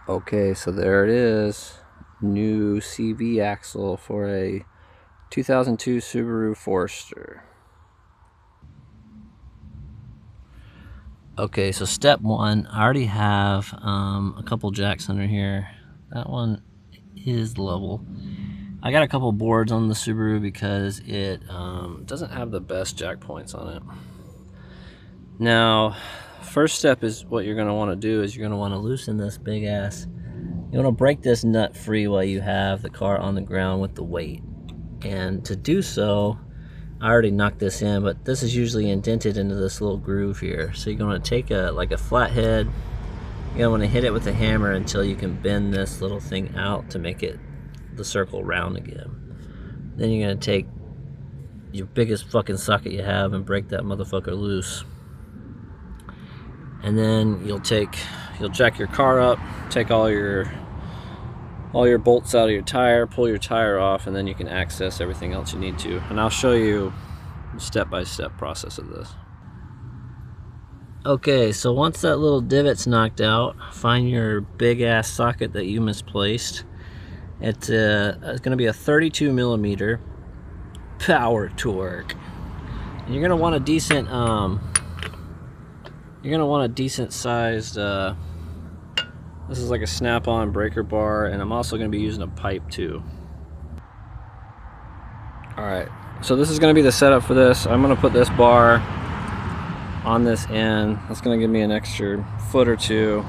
Okay, so there it is. New CV axle for a 2002 Subaru Forester. Okay, so step one, I already have a couple jacks under here. That one is level. I got a couple boards on the Subaru because it doesn't have the best jack points on it. Now, first step is what you're going to want to do is you're going to want to loosen this big ass. You want to break this nut free while you have the car on the ground with the weight. And to do so, I already knocked this in, but this is usually indented into this little groove here. So you're going to take like a flathead, you're going to want to hit it with a hammer until you can bend this little thing out to make it the circle round again. Then you're going to take your biggest fucking socket you have and break that motherfucker loose. And then you'll jack your car up, take all your bolts out of your tire, pull your tire off, and then you can access everything else you need to. And I'll show you the step-by-step process of this. Okay, so once that little divot's knocked out, find your big ass socket that you misplaced. It's going to be a 32 millimeter power torque. And you're going to want a decent sized this is like a snap-on breaker bar, and I'm also going to be using a pipe too. Alright, so this is going to be the setup for this. I'm going to put this bar on this end. That's going to give me an extra foot or two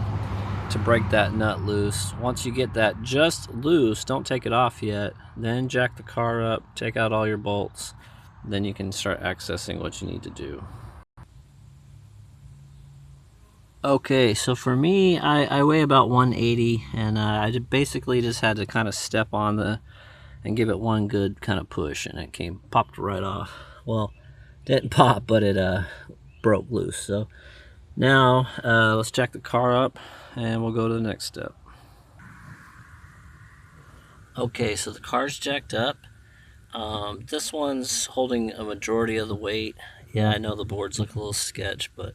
to break that nut loose. Once you get that just loose, don't take it off yet, then jack the car up, take out all your bolts, then you can start accessing what you need to do. Okay, so for me, I weigh about 180, and I basically just had to kind of step on and give it one good kind of push, and it popped right off. Well, didn't pop, but it broke loose. So now let's jack the car up, and we'll go to the next step. Okay, so the car's jacked up. This one's holding a majority of the weight. Yeah, I know the boards look a little sketch, but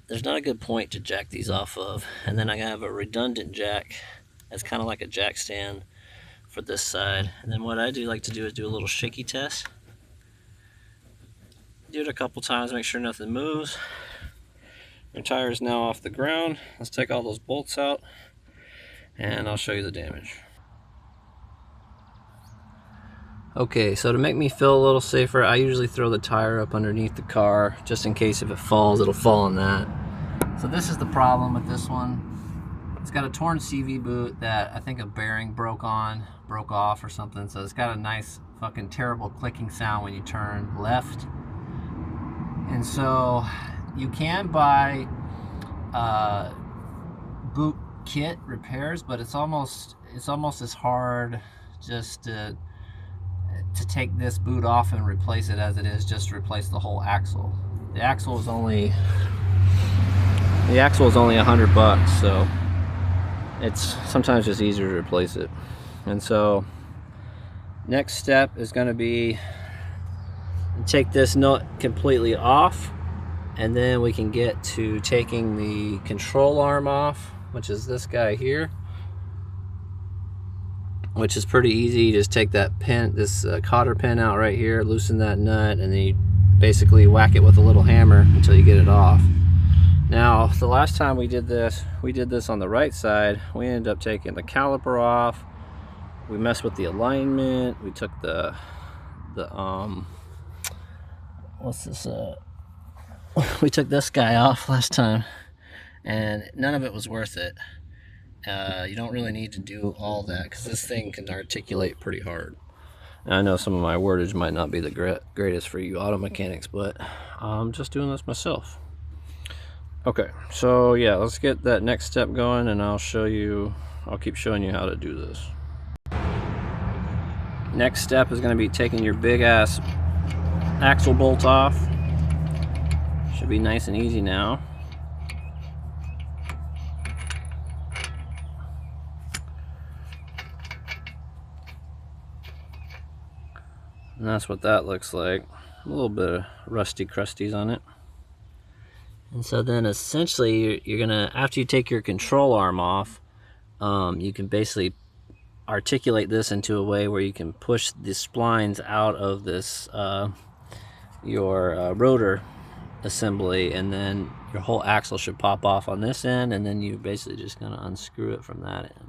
there's not a good point to jack these off of. And then I have a redundant jack that's kind of like a jack stand for this side. And then what I like to do is do a little shaky test. Do it a couple times, make sure nothing moves. Your tire is now off the ground. Let's take all those bolts out, and I'll show you the damage. Okay, so to make me feel a little safer, I usually throw the tire up underneath the car, just in case if it falls, it'll fall on that. So this is the problem with this one. It's got a torn CV boot that I think a bearing broke off or something. So it's got a nice fucking terrible clicking sound when you turn left. And so you can buy boot kit repairs, but it's almost as hard just to take this boot off and replace it as it is just to replace the whole axle. The axle is only $100, so it's sometimes just easier to replace it. And so next step is going to be take this nut completely off, and then we can get to taking the control arm off, which is this guy here, which is pretty easy. You just take that pin, this cotter pin out right here, loosen that nut, and then you basically whack it with a little hammer until you get it off. Now, the last time we did this on the right side. We ended up taking the caliper off. We messed with the alignment. We took the what's this? We took this guy off last time, and none of it was worth it. You don't really need to do all that because this thing can articulate pretty hard. And I know some of my wordage might not be the greatest for you auto mechanics, but I'm just doing this myself. Okay, so yeah, let's get that next step going, and I'll keep showing you how to do this. Next step is going to be taking your big ass axle bolt off. Should be nice and easy now. And that's what that looks like. A little bit of rusty crusties on it. And so then essentially you're gonna, after you take your control arm off, you can basically articulate this into a way where you can push the splines out of this your rotor assembly, and then your whole axle should pop off on this end, and then you're basically just going to unscrew it from that end.